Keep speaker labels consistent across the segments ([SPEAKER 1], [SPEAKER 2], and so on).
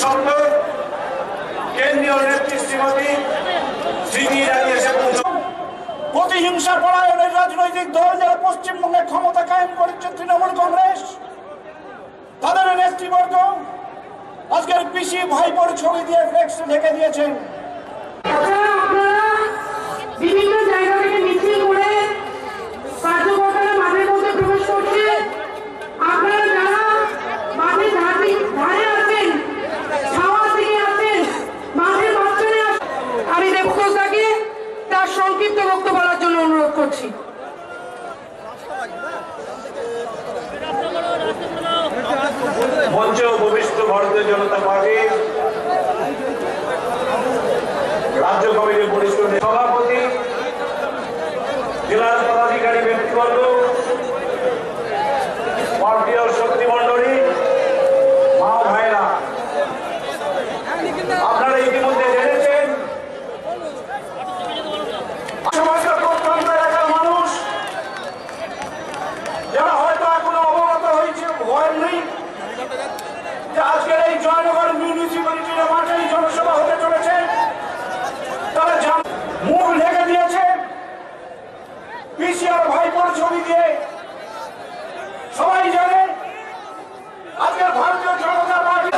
[SPEAKER 1] সত্ত্বেও কেন্দ্রীয় নেত্রী শ্রীমতী স্মৃতি ইরানি এসে প্রতিহিংসা পরায়ণের রাজনৈতিক দল যারা পশ্চিমবঙ্গে ক্ষমতা কায়েম করেছে তৃণমূল কংগ্রেস, তাদের নেতৃবর্গ আজকের পিসি ভাইপোর ছবি দিয়ে ফ্লেক্স ঢেকে দিয়েছেন।
[SPEAKER 2] বিভিন্ন জায়গা থেকে মিছিল করে কার্যকর্তারা মাঠের মধ্যে প্রবেশ করছে। আপনারা যারা মাঠের ধারে আছেন, ছাওয়া থেকে আছেন, মাঠের মাঝখানে আছেন, আমি দেবঘোষদাকে তার সংক্ষিপ্ত বক্তব্য বলার জন্য অনুরোধ করছি।
[SPEAKER 1] মঞ্চে উপবিষ্ট ভারতীয় জনতা পার্টির রাজ্য কমিটির বরিষ্ঠ সভাপতি, জেলার পদাধিকারী ব্যক্তিবর্গ, পার্টির শক্তিমণ্ডলী, মা ভাইরা, আপনারা ইতিমধ্যে জেনেছেন সমাজের প্রত্যন্ত এলাকার মানুষ যারা হয়তো এখনো অবগত হয়েছে ভয় নেই যে আজকের এই জয়নগর মিউনিসিপ্যালিটির মাঠেই জনসভা হতে চলেছে, তারা মুখ ঢেকে দিয়েছে পিসি আর ভাইপোর ছবি দিয়ে। সবাই জানে আজকের ভারতীয় জনতা পার্টি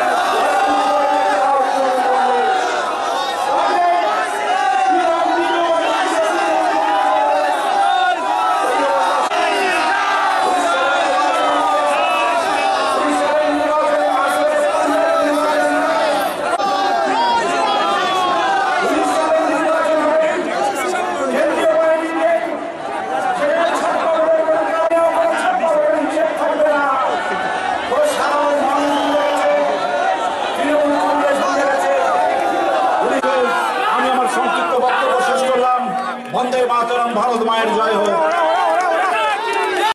[SPEAKER 1] বন্দে মাতরম, ভারত মায়ের জয় হোক।